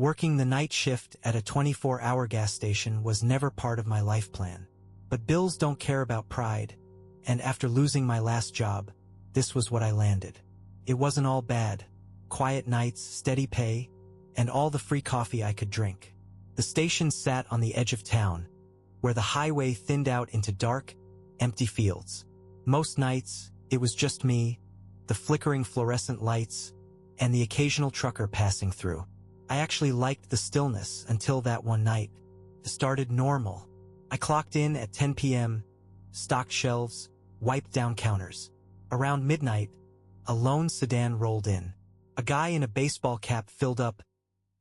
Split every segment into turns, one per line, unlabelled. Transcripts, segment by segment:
Working the night shift at a 24-hour gas station was never part of my life plan. But bills don't care about pride, and after losing my last job, this was what I landed. It wasn't all bad. Quiet nights, steady pay, and all the free coffee I could drink. The station sat on the edge of town, where the highway thinned out into dark, empty fields. Most nights, it was just me, the flickering fluorescent lights, and the occasional trucker passing through. I actually liked the stillness until that one night. It started normal. I clocked in at 10 p.m., stocked shelves, wiped down counters. Around midnight, a lone sedan rolled in. A guy in a baseball cap filled up,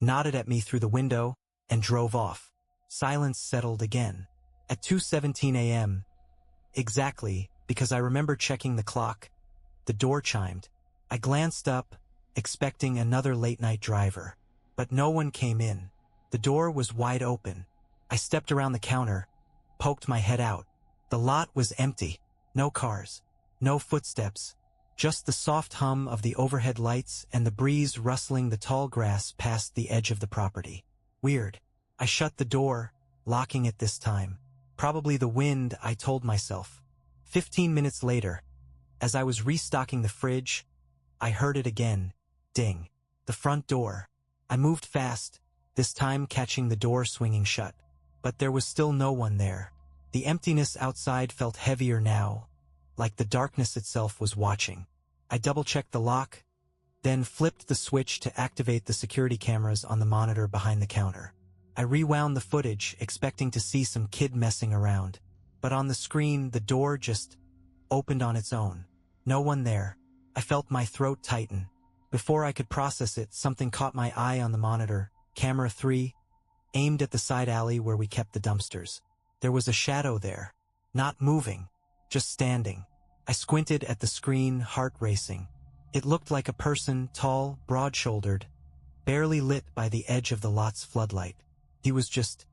nodded at me through the window, and drove off. Silence settled again. At 2:17 a.m., exactly, because I remember checking the clock, the door chimed. I glanced up, expecting another late-night driver. But no one came in. The door was wide open. I stepped around the counter, poked my head out. The lot was empty. No cars, no footsteps, just the soft hum of the overhead lights and the breeze rustling the tall grass past the edge of the property. Weird. I shut the door, locking it this time. Probably the wind, I told myself. 15 minutes later, as I was restocking the fridge, I heard it again. Ding. The front door. I moved fast, this time catching the door swinging shut. But there was still no one there. The emptiness outside felt heavier now, like the darkness itself was watching. I double-checked the lock, then flipped the switch to activate the security cameras on the monitor behind the counter. I rewound the footage, expecting to see some kid messing around. But on the screen, the door just opened on its own. No one there. I felt my throat tighten. Before I could process it, something caught my eye on the monitor. Camera 3, aimed at the side alley where we kept the dumpsters. There was a shadow there, not moving, just standing. I squinted at the screen, heart racing. It looked like a person, tall, broad-shouldered, barely lit by the edge of the lot's floodlight. He was just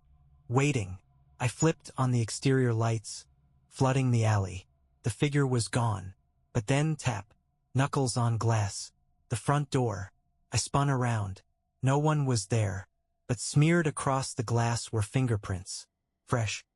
waiting. I flipped on the exterior lights, flooding the alley. The figure was gone. But then tap, knuckles on glass. The front door. I spun around. No one was there, but smeared across the glass were fingerprints. Fresh.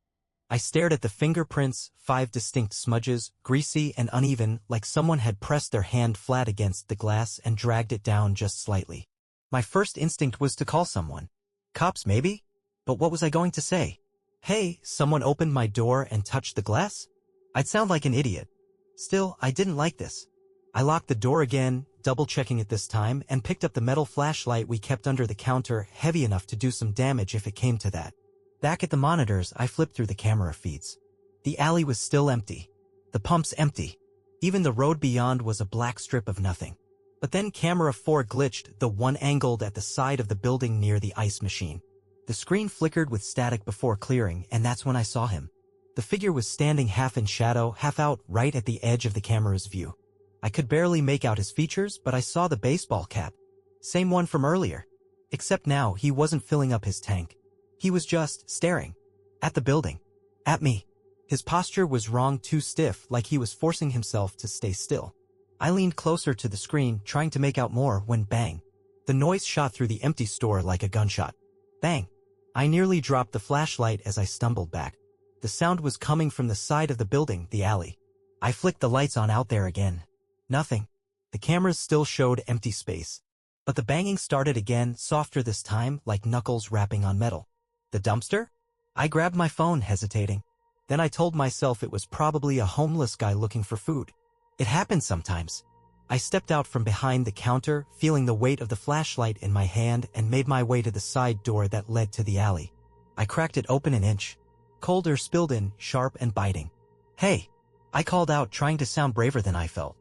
I stared at the fingerprints, 5 distinct smudges, greasy and uneven, like someone had pressed their hand flat against the glass and dragged it down just slightly. My first instinct was to call someone. Cops, maybe? But what was I going to say? Hey, someone opened my door and touched the glass? I'd sound like an idiot. Still, I didn't like this. I locked the door again, double-checking it this time, and picked up the metal flashlight we kept under the counter, heavy enough to do some damage if it came to that. Back at the monitors, I flipped through the camera feeds. The alley was still empty. The pumps empty. Even the road beyond was a black strip of nothing. But then camera 4 glitched, the one angled at the side of the building near the ice machine. The screen flickered with static before clearing, and that's when I saw him. The figure was standing half in shadow, half out, right at the edge of the camera's view. I could barely make out his features, but I saw the baseball cap. Same one from earlier. Except now, he wasn't filling up his tank. He was just staring. At the building. At me. His posture was wrong, too stiff, like he was forcing himself to stay still. I leaned closer to the screen, trying to make out more, when bang. The noise shot through the empty store like a gunshot. Bang. I nearly dropped the flashlight as I stumbled back. The sound was coming from the side of the building, the alley. I flicked the lights on out there again. Nothing. The cameras still showed empty space. But the banging started again, softer this time, like knuckles rapping on metal. The dumpster? I grabbed my phone, hesitating. Then I told myself it was probably a homeless guy looking for food. It happens sometimes. I stepped out from behind the counter, feeling the weight of the flashlight in my hand, and made my way to the side door that led to the alley. I cracked it open an inch. Cold air spilled in, sharp and biting. Hey! I called out, trying to sound braver than I felt.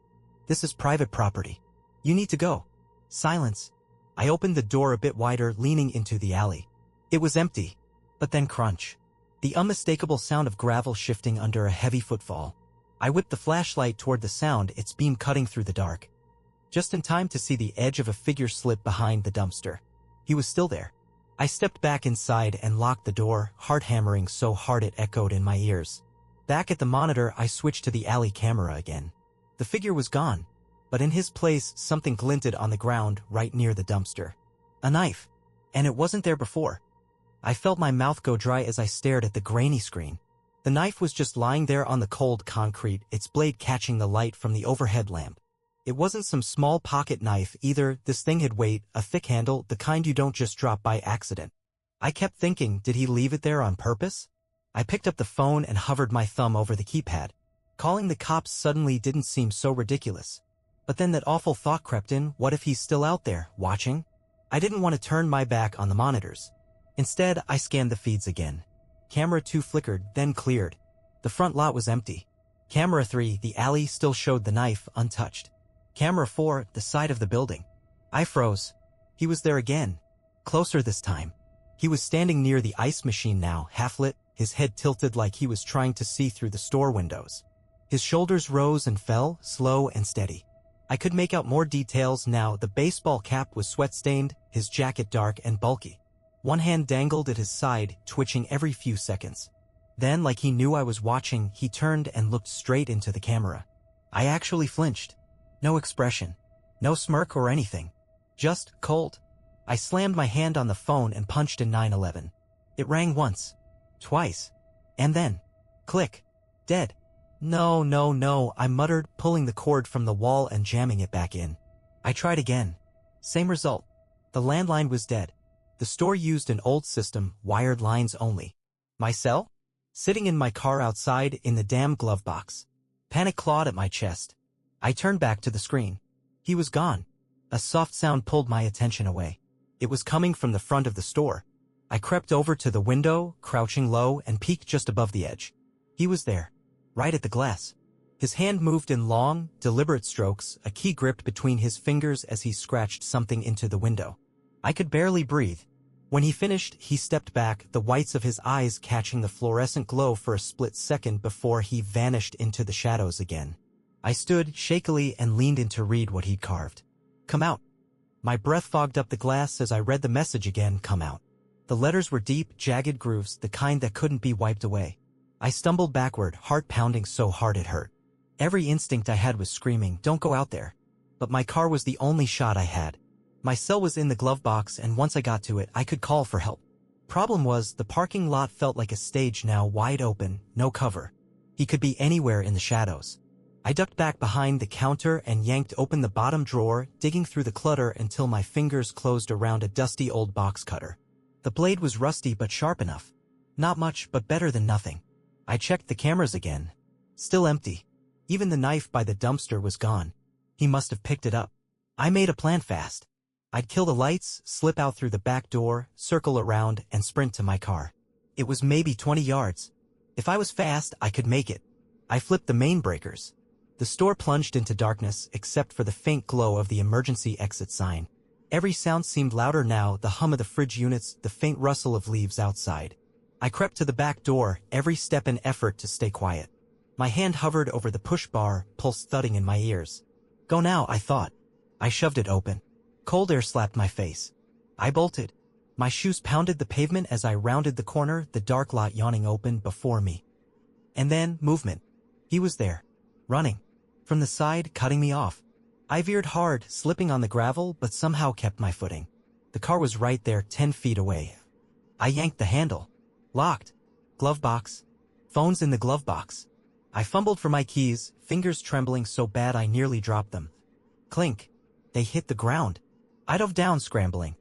This is private property. You need to go. Silence. I opened the door a bit wider, leaning into the alley. It was empty. But then crunch. The unmistakable sound of gravel shifting under a heavy footfall. I whipped the flashlight toward the sound, its beam cutting through the dark. Just in time to see the edge of a figure slip behind the dumpster. He was still there. I stepped back inside and locked the door, heart hammering so hard it echoed in my ears. Back at the monitor, I switched to the alley camera again. The figure was gone, but in his place, something glinted on the ground right near the dumpster. A knife. And it wasn't there before. I felt my mouth go dry as I stared at the grainy screen. The knife was just lying there on the cold concrete, its blade catching the light from the overhead lamp. It wasn't some small pocket knife either. This thing had weight, a thick handle, the kind you don't just drop by accident. I kept thinking, did he leave it there on purpose? I picked up the phone and hovered my thumb over the keypad. Calling the cops suddenly didn't seem so ridiculous. But then that awful thought crept in, what if he's still out there, watching? I didn't want to turn my back on the monitors. Instead, I scanned the feeds again. Camera 2 flickered, then cleared. The front lot was empty. Camera 3, the alley still showed the knife, untouched. Camera 4, the side of the building. I froze. He was there again. Closer this time. He was standing near the ice machine now, half-lit, his head tilted like he was trying to see through the store windows. His shoulders rose and fell, slow and steady. I could make out more details now. The baseball cap was sweat-stained, his jacket dark and bulky. One hand dangled at his side, twitching every few seconds. Then, like he knew I was watching, he turned and looked straight into the camera. I actually flinched. No expression. No smirk or anything. Just cold. I slammed my hand on the phone and punched in 911. It rang once. Twice. And then. Click. Dead. No, no, no, I muttered, pulling the cord from the wall and jamming it back in. I tried again. Same result. The landline was dead. The store used an old system, wired lines only. My cell? Sitting in my car outside in the damn glove box. Panic clawed at my chest. I turned back to the screen. He was gone. A soft sound pulled my attention away. It was coming from the front of the store. I crept over to the window, crouching low, and peeked just above the edge. He was there, right at the glass. His hand moved in long, deliberate strokes, a key gripped between his fingers as he scratched something into the window. I could barely breathe. When he finished, he stepped back, the whites of his eyes catching the fluorescent glow for a split second before he vanished into the shadows again. I stood shakily and leaned in to read what he'd carved. Come out. My breath fogged up the glass as I read the message again, come out. The letters were deep, jagged grooves, the kind that couldn't be wiped away. I stumbled backward, heart pounding so hard it hurt. Every instinct I had was screaming, don't go out there. But my car was the only shot I had. My cell was in the glove box, and once I got to it, I could call for help. Problem was, the parking lot felt like a stage now, wide open, no cover. He could be anywhere in the shadows. I ducked back behind the counter and yanked open the bottom drawer, digging through the clutter until my fingers closed around a dusty old box cutter. The blade was rusty but sharp enough. Not much, but better than nothing. I checked the cameras again. Still empty. Even the knife by the dumpster was gone. He must have picked it up. I made a plan fast. I'd kill the lights, slip out through the back door, circle around, and sprint to my car. It was maybe 20 yards. If I was fast, I could make it. I flipped the main breakers. The store plunged into darkness except for the faint glow of the emergency exit sign. Every sound seemed louder now, the hum of the fridge units, the faint rustle of leaves outside. I crept to the back door, every step an effort to stay quiet. My hand hovered over the push bar, pulse thudding in my ears. Go now, I thought. I shoved it open. Cold air slapped my face. I bolted. My shoes pounded the pavement as I rounded the corner, the dark lot yawning open before me. And then, movement. He was there. Running. From the side, cutting me off. I veered hard, slipping on the gravel, but somehow kept my footing. The car was right there, 10 feet away. I yanked the handle. Locked. Glove box. Phone's in the glove box. I fumbled for my keys, fingers trembling so bad I nearly dropped them. Clink. They hit the ground. I dove down, scrambling.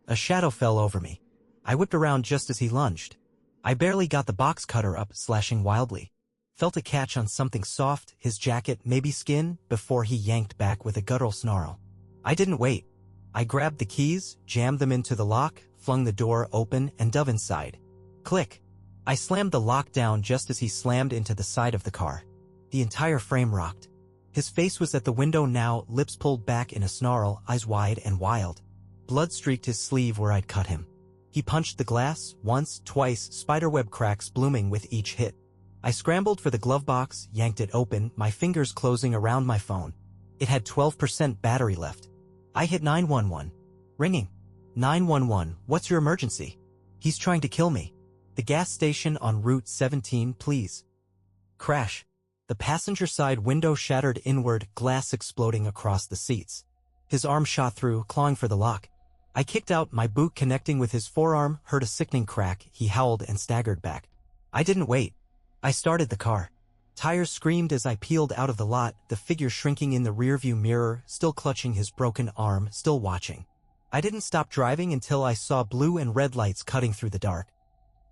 A shadow fell over me. I whipped around just as he lunged. I barely got the box cutter up, slashing wildly. Felt a catch on something soft, his jacket, maybe skin, before he yanked back with a guttural snarl. I didn't wait. I grabbed the keys, jammed them into the lock, flung the door open, and dove inside. Click. I slammed the lock down just as he slammed into the side of the car. The entire frame rocked. His face was at the window now, lips pulled back in a snarl, eyes wide and wild. Blood streaked his sleeve where I'd cut him. He punched the glass, once, twice, spiderweb cracks blooming with each hit. I scrambled for the glove box, yanked it open, my fingers closing around my phone. It had 12% battery left. I hit 911. Ringing. 911, what's your emergency? He's trying to kill me. The gas station on Route 17, please. Crash. The passenger side window shattered inward, glass exploding across the seats. His arm shot through, clawing for the lock. I kicked out, my boot connecting with his forearm, heard a sickening crack, he howled and staggered back. I didn't wait. I started the car. Tires screamed as I peeled out of the lot, the figure shrinking in the rearview mirror, still clutching his broken arm, still watching. I didn't stop driving until I saw blue and red lights cutting through the dark.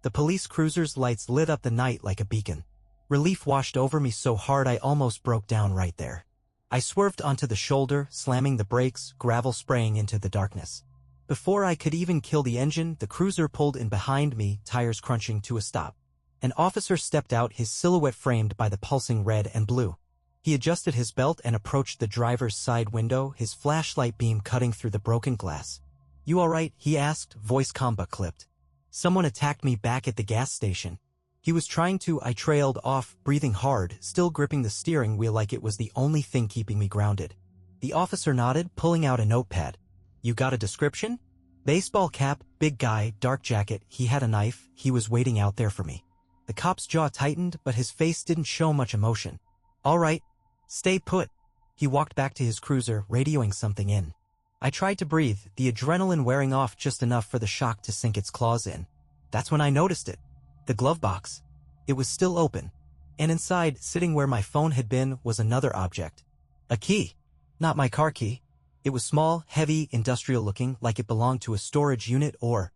The police cruiser's lights lit up the night like a beacon. Relief washed over me so hard I almost broke down right there. I swerved onto the shoulder, slamming the brakes, gravel spraying into the darkness. Before I could even kill the engine, the cruiser pulled in behind me, tires crunching to a stop. An officer stepped out, his silhouette framed by the pulsing red and blue. He adjusted his belt and approached the driver's side window, his flashlight beam cutting through the broken glass. You all right? He asked, voice calm but clipped. Someone attacked me back at the gas station. He was trying to. I trailed off, breathing hard, still gripping the steering wheel like it was the only thing keeping me grounded. The officer nodded, pulling out a notepad. You got a description? Baseball cap, big guy, dark jacket, he had a knife, he was waiting out there for me. The cop's jaw tightened, but his face didn't show much emotion. All right. Stay put. He walked back to his cruiser, radioing something in. I tried to breathe, the adrenaline wearing off just enough for the shock to sink its claws in. That's when I noticed it. The glove box. It was still open. And inside, sitting where my phone had been, was another object. A key. Not my car key. It was small, heavy, industrial-looking, like it belonged to a storage unit or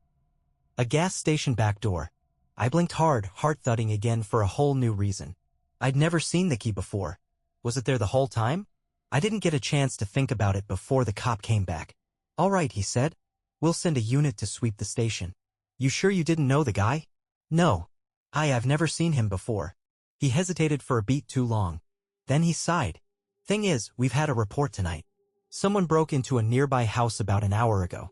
a gas station back door. I blinked hard, heart thudding again for a whole new reason. I'd never seen the key before. Was it there the whole time? I didn't get a chance to think about it before the cop came back. All right, he said. We'll send a unit to sweep the station. You sure you didn't know the guy? No. I've never seen him before. He hesitated for a beat too long. Then he sighed. Thing is, we've had a report tonight. Someone broke into a nearby house about an hour ago.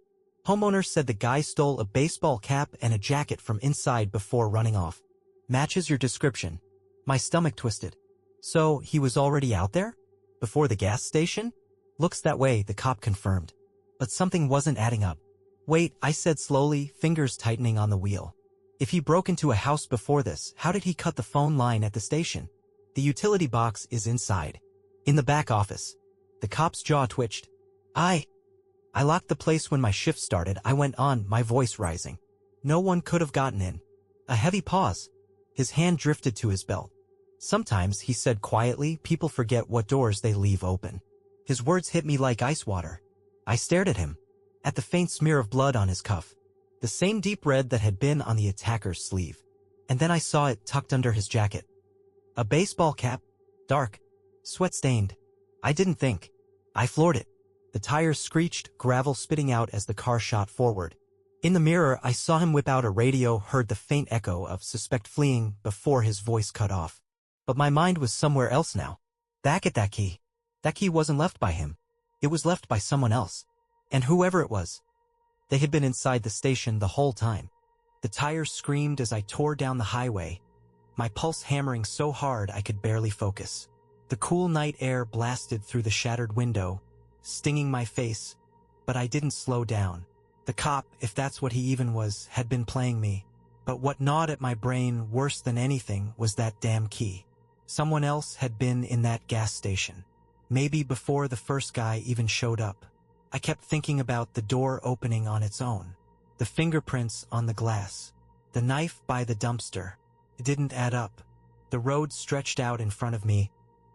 Homeowner said the guy stole a baseball cap and a jacket from inside before running off. Matches your description. My stomach twisted. So, he was already out there? Before the gas station? Looks that way, the cop confirmed. But something wasn't adding up. Wait, I said slowly, fingers tightening on the wheel. If he broke into a house before this, how did he cut the phone line at the station? The utility box is inside. In the back office. The cop's jaw twitched. I locked the place when my shift started, I went on, my voice rising. No one could have gotten in. A heavy pause. His hand drifted to his belt. Sometimes, he said quietly, people forget what doors they leave open. His words hit me like ice water. I stared at him. At the faint smear of blood on his cuff. The same deep red that had been on the attacker's sleeve. And then I saw it tucked under his jacket. A baseball cap. Dark. Sweat-stained. I didn't think. I floored it. The tires screeched, gravel spitting out as the car shot forward. In the mirror, I saw him whip out a radio, heard the faint echo of suspect fleeing before his voice cut off. But my mind was somewhere else now. Back at that key. That key wasn't left by him. It was left by someone else. And whoever it was. They had been inside the station the whole time. The tires screamed as I tore down the highway, my pulse hammering so hard I could barely focus. The cool night air blasted through the shattered window, stinging my face, but I didn't slow down. The cop, if that's what he even was, had been playing me. But what gnawed at my brain worse than anything was that damn key. Someone else had been in that gas station. Maybe before the first guy even showed up. I kept thinking about the door opening on its own. The fingerprints on the glass. The knife by the dumpster. It didn't add up. The road stretched out in front of me,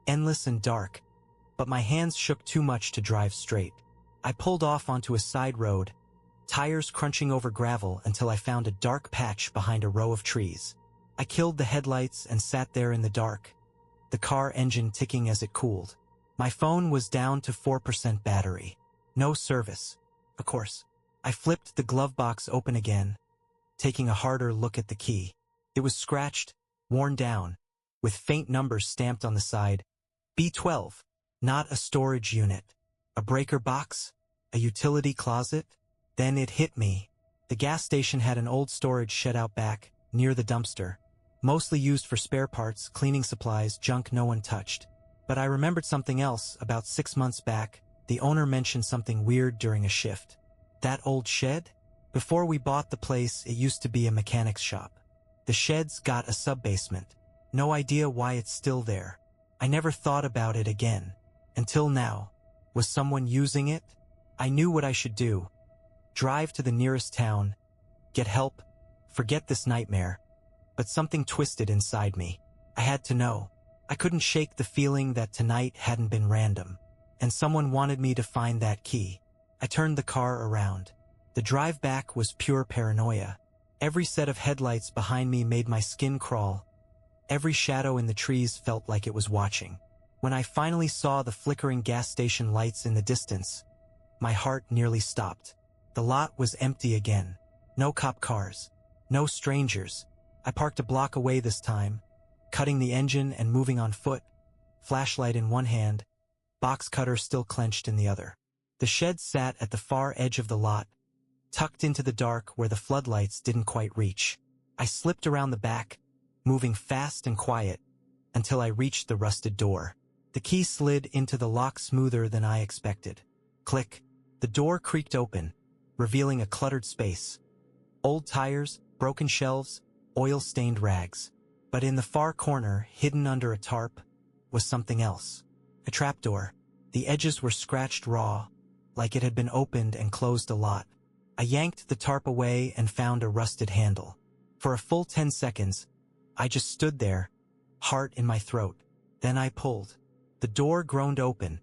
endless and dark, but my hands shook too much to drive straight. I pulled off onto a side road, tires crunching over gravel until I found a dark patch behind a row of trees. I killed the headlights and sat there in the dark, the car engine ticking as it cooled. My phone was down to 4% battery. No service. Of course. I flipped the glove box open again, taking a harder look at the key. It was scratched, worn down, with faint numbers stamped on the side. B12. Not a storage unit. A breaker box? A utility closet? Then it hit me. The gas station had an old storage shed out back, near the dumpster. Mostly used for spare parts, cleaning supplies, junk no one touched. But I remembered something else. About 6 months back, the owner mentioned something weird during a shift. That old shed? Before we bought the place, it used to be a mechanic's shop. The shed's got a sub-basement. No idea why it's still there. I never thought about it again. Until now. Was someone using it? I knew what I should do. drive to the nearest town, get help, forget this nightmare. But something twisted inside me. I had to know. I couldn't shake the feeling that tonight hadn't been random, and someone wanted me to find that key. I turned the car around. The drive back was pure paranoia. Every set of headlights behind me made my skin crawl. Every shadow in the trees felt like it was watching. When I finally saw the flickering gas station lights in the distance, my heart nearly stopped. The lot was empty again. No cop cars. No strangers. I parked a block away this time, cutting the engine and moving on foot, flashlight in one hand, box cutter still clenched in the other. The shed sat at the far edge of the lot, tucked into the dark where the floodlights didn't quite reach. I slipped around the back, moving fast and quiet, until I reached the rusted door. The key slid into the lock smoother than I expected. Click. The door creaked open, revealing a cluttered space. Old tires, broken shelves, oil-stained rags. But in the far corner, hidden under a tarp, was something else. A trapdoor. The edges were scratched raw, like it had been opened and closed a lot. I yanked the tarp away and found a rusted handle. For a full 10 seconds, I just stood there, heart in my throat. Then I pulled. The door groaned open,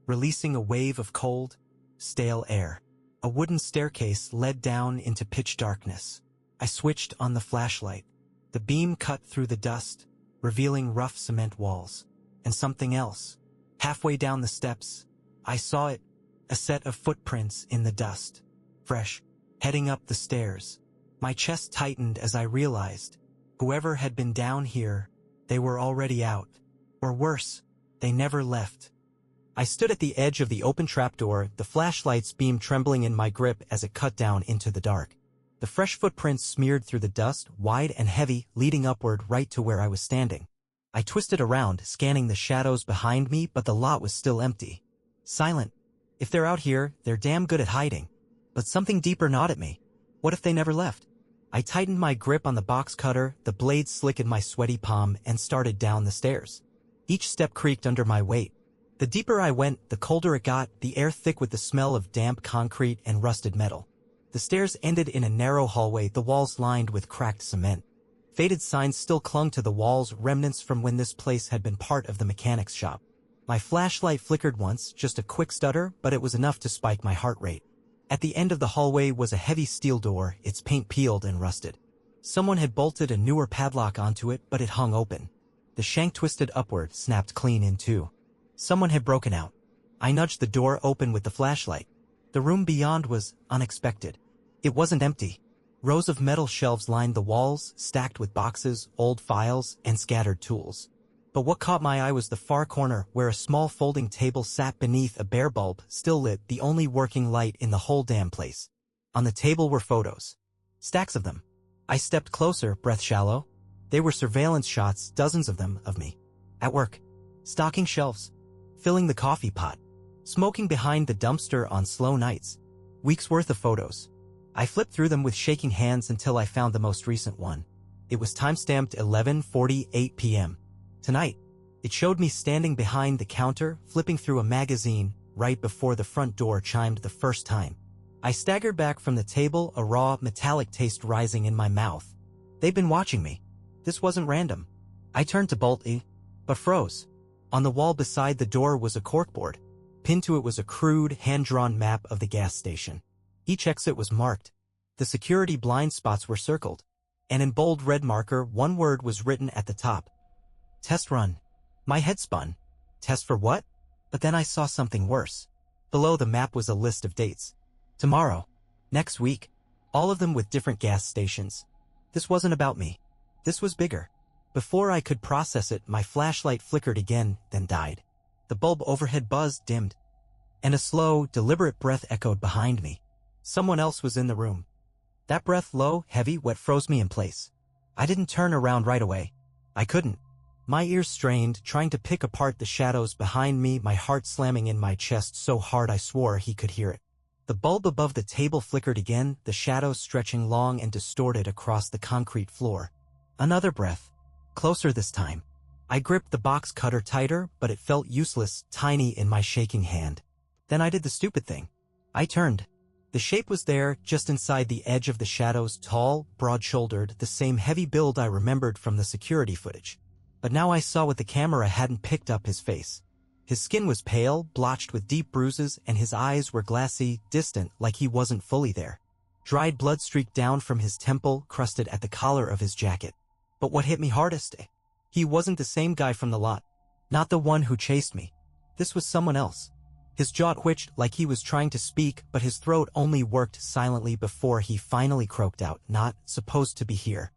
releasing a wave of cold, stale air. A wooden staircase led down into pitch darkness. I switched on the flashlight. The beam cut through the dust, revealing rough cement walls. And something else. Halfway down the steps, I saw it, a set of footprints in the dust. Fresh, heading up the stairs. My chest tightened as I realized, whoever had been down here, they were already out. Or worse, they never left. I stood at the edge of the open trapdoor, the flashlight's beam trembling in my grip as it cut down into the dark. The fresh footprints smeared through the dust, wide and heavy, leading upward right to where I was standing. I twisted around, scanning the shadows behind me, but the lot was still empty. Silent. If they're out here, they're damn good at hiding. But something deeper gnawed at me. What if they never left? I tightened my grip on the box cutter, the blade slick in my sweaty palm, and started down the stairs. Each step creaked under my weight. The deeper I went, the colder it got, the air thick with the smell of damp concrete and rusted metal. The stairs ended in a narrow hallway, the walls lined with cracked cement. Faded signs still clung to the walls, remnants from when this place had been part of the mechanic's shop. My flashlight flickered once, just a quick stutter, but it was enough to spike my heart rate. At the end of the hallway was a heavy steel door, its paint peeled and rusted. Someone had bolted a newer padlock onto it, but it hung open. The shank twisted upward, snapped clean in two. Someone had broken out. I nudged the door open with the flashlight. The room beyond was unexpected. It wasn't empty. Rows of metal shelves lined the walls, stacked with boxes, old files, and scattered tools. But what caught my eye was the far corner, where a small folding table sat beneath a bare bulb, still lit, the only working light in the whole damn place. On the table were photos. Stacks of them. I stepped closer, breath shallow. They were surveillance shots, dozens of them, of me. At work. Stocking shelves. Filling the coffee pot. Smoking behind the dumpster on slow nights. Weeks worth of photos. I flipped through them with shaking hands until I found the most recent one. It was time-stamped 11:48 p.m. Tonight. It showed me standing behind the counter, flipping through a magazine, right before the front door chimed the first time. I staggered back from the table, a raw, metallic taste rising in my mouth. They'd been watching me. This wasn't random. I turned to bolt it, but froze. On the wall beside the door was a corkboard. Pinned to it was a crude, hand-drawn map of the gas station. Each exit was marked. The security blind spots were circled. And in bold red marker, one word was written at the top. Test run. My head spun. Test for what? But then I saw something worse. Below the map was a list of dates. Tomorrow. Next week. All of them with different gas stations. This wasn't about me. This was bigger. Before I could process it, my flashlight flickered again, then died. The bulb overhead buzzed, dimmed. And a slow, deliberate breath echoed behind me. Someone else was in the room. That breath, low, heavy, wet, froze me in place. I didn't turn around right away. I couldn't. My ears strained, trying to pick apart the shadows behind me, my heart slamming in my chest so hard I swore he could hear it. The bulb above the table flickered again, the shadows stretching long and distorted across the concrete floor. Another breath. Closer this time. I gripped the box cutter tighter, but it felt useless, tiny in my shaking hand. Then I did the stupid thing. I turned. The shape was there, just inside the edge of the shadows, tall, broad-shouldered, the same heavy build I remembered from the security footage. But now I saw what the camera hadn't picked up: his face. His skin was pale, blotched with deep bruises, and his eyes were glassy, distant, like he wasn't fully there. Dried blood streaked down from his temple, crusted at the collar of his jacket. But what hit me hardest? He wasn't the same guy from the lot. Not the one who chased me. This was someone else. His jaw twitched like he was trying to speak, but his throat only worked silently before he finally croaked out, "Not supposed to be here."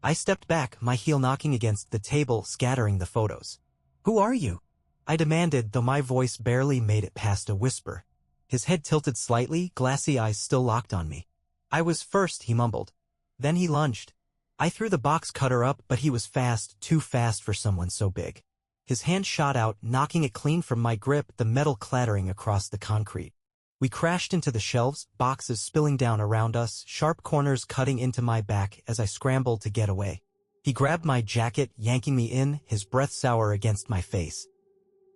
I stepped back, my heel knocking against the table, scattering the photos. "Who are you?" I demanded, though my voice barely made it past a whisper. His head tilted slightly, glassy eyes still locked on me. "I was first," he mumbled. Then he lunged. I threw the box cutter up, but he was fast, too fast for someone so big. His hand shot out, knocking it clean from my grip, the metal clattering across the concrete. We crashed into the shelves, boxes spilling down around us, sharp corners cutting into my back as I scrambled to get away. He grabbed my jacket, yanking me in, his breath sour against my face.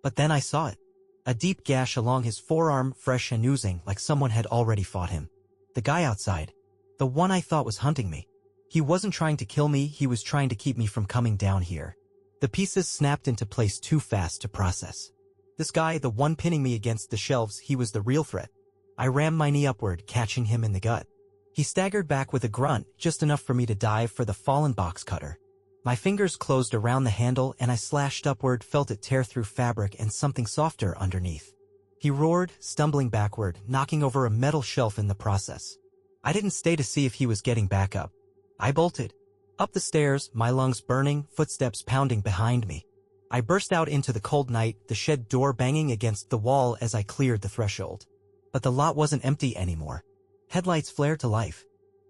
But then I saw it. A deep gash along his forearm, fresh and oozing, like someone had already fought him. The guy outside. The one I thought was hunting me. He wasn't trying to kill me, he was trying to keep me from coming down here. The pieces snapped into place too fast to process. This guy, the one pinning me against the shelves, he was the real threat. I rammed my knee upward, catching him in the gut. He staggered back with a grunt, just enough for me to dive for the fallen box cutter. My fingers closed around the handle and I slashed upward, felt it tear through fabric and something softer underneath. He roared, stumbling backward, knocking over a metal shelf in the process. I didn't stay to see if he was getting back up. I bolted. Up the stairs, my lungs burning, footsteps pounding behind me. I burst out into the cold night, the shed door banging against the wall as I cleared the threshold. But the lot wasn't empty anymore. Headlights flared to life.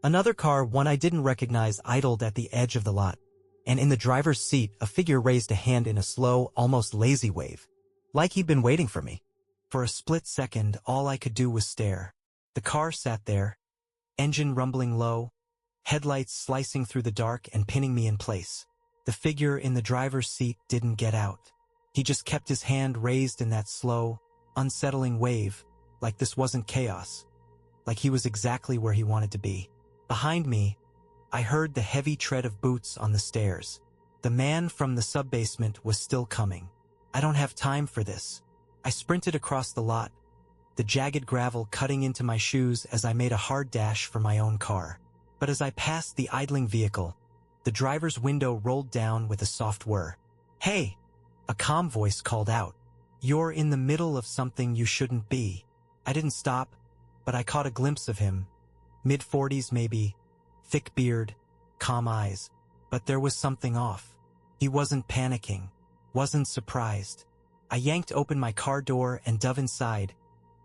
Another car, one I didn't recognize, idled at the edge of the lot. And in the driver's seat, a figure raised a hand in a slow, almost lazy wave. Like he'd been waiting for me. For a split second, all I could do was stare. The car sat there, engine rumbling low, headlights slicing through the dark and pinning me in place. The figure in the driver's seat didn't get out. He just kept his hand raised in that slow, unsettling wave, like this wasn't chaos. Like he was exactly where he wanted to be. Behind me, I heard the heavy tread of boots on the stairs. The man from the sub-basement was still coming. I don't have time for this. I sprinted across the lot, the jagged gravel cutting into my shoes as I made a hard dash for my own car. But as I passed the idling vehicle, the driver's window rolled down with a soft whir. "Hey!" A calm voice called out. "You're in the middle of something you shouldn't be." I didn't stop, but I caught a glimpse of him. Mid-40s maybe, thick beard, calm eyes. But there was something off. He wasn't panicking, wasn't surprised. I yanked open my car door and dove inside,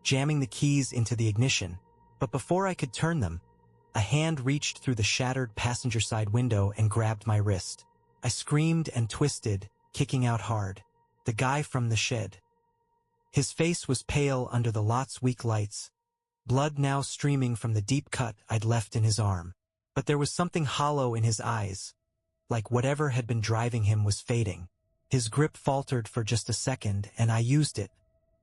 jamming the keys into the ignition. But before I could turn them, a hand reached through the shattered passenger side window and grabbed my wrist. I screamed and twisted, kicking out hard. The guy from the shed. His face was pale under the lot's weak lights, blood now streaming from the deep cut I'd left in his arm. But there was something hollow in his eyes, like whatever had been driving him was fading. His grip faltered for just a second, and I used it.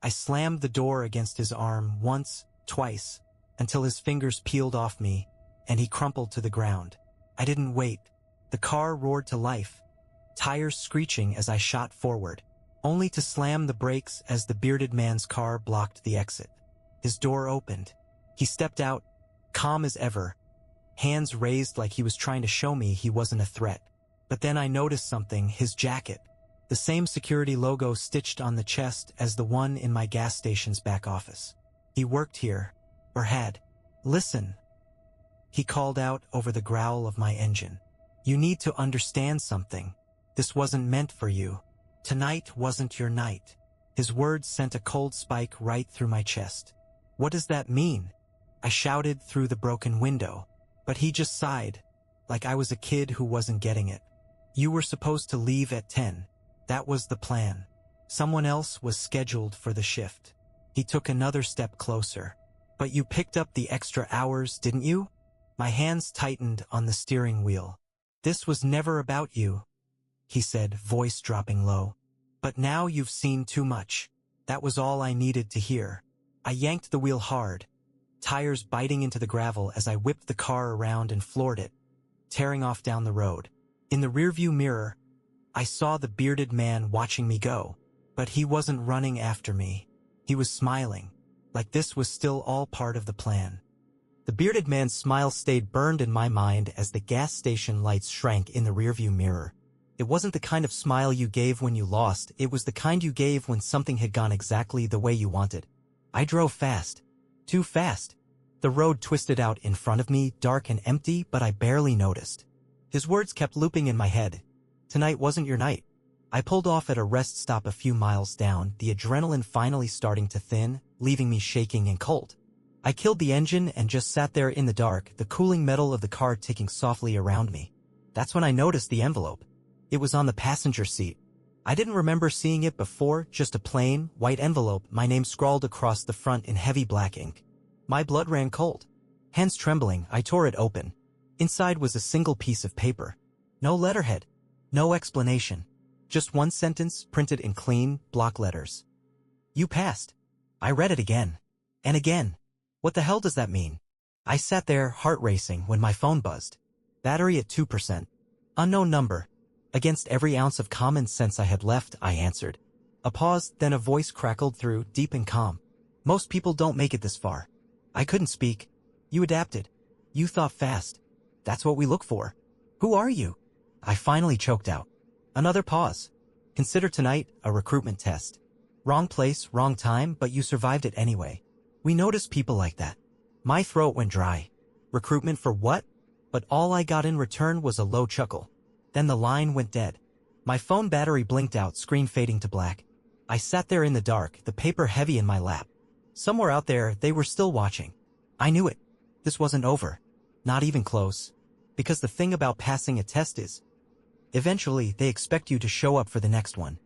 I slammed the door against his arm once, twice, until his fingers peeled off me, and he crumpled to the ground. I didn't wait. The car roared to life, tires screeching as I shot forward, only to slam the brakes as the bearded man's car blocked the exit. His door opened. He stepped out, calm as ever, hands raised like he was trying to show me he wasn't a threat. But then I noticed something: his jacket. The same security logo stitched on the chest as the one in my gas station's back office. He worked here, or had. "Listen," he called out over the growl of my engine. "You need to understand something. This wasn't meant for you. Tonight wasn't your night." His words sent a cold spike right through my chest. "What does that mean?" I shouted through the broken window. But he just sighed, like I was a kid who wasn't getting it. "You were supposed to leave at 10. That was the plan. Someone else was scheduled for the shift." He took another step closer. "But you picked up the extra hours, didn't you?" My hands tightened on the steering wheel. "This was never about you," he said, voice dropping low. "But now you've seen too much." That was all I needed to hear. I yanked the wheel hard, tires biting into the gravel as I whipped the car around and floored it, tearing off down the road. In the rearview mirror, I saw the bearded man watching me go, but he wasn't running after me. He was smiling, like this was still all part of the plan. The bearded man's smile stayed burned in my mind as the gas station lights shrank in the rearview mirror. It wasn't the kind of smile you gave when you lost, it was the kind you gave when something had gone exactly the way you wanted. I drove fast. Too fast. The road twisted out in front of me, dark and empty, but I barely noticed. His words kept looping in my head. Tonight wasn't your night. I pulled off at a rest stop a few miles down, the adrenaline finally starting to thin, leaving me shaking and cold. I killed the engine and just sat there in the dark, the cooling metal of the car ticking softly around me. That's when I noticed the envelope. It was on the passenger seat. I didn't remember seeing it before, just a plain, white envelope, my name scrawled across the front in heavy black ink. My blood ran cold. Hands trembling, I tore it open. Inside was a single piece of paper. No letterhead. No explanation. Just one sentence, printed in clean, block letters. You passed. I read it again. And again. What the hell does that mean? I sat there, heart racing, when my phone buzzed. Battery at 2%. Unknown number. Against every ounce of common sense I had left, I answered. A pause, then a voice crackled through, deep and calm. Most people don't make it this far. I couldn't speak. You adapted. You thought fast. That's what we look for. Who are you? I finally choked out. Another pause. Consider tonight a recruitment test. Wrong place, wrong time, but you survived it anyway. We notice people like that. My throat went dry. Recruitment for what? But all I got in return was a low chuckle. Then the line went dead. My phone battery blinked out, screen fading to black. I sat there in the dark, the paper heavy in my lap. Somewhere out there, they were still watching. I knew it. This wasn't over. Not even close. Because the thing about passing a test is, eventually they expect you to show up for the next one.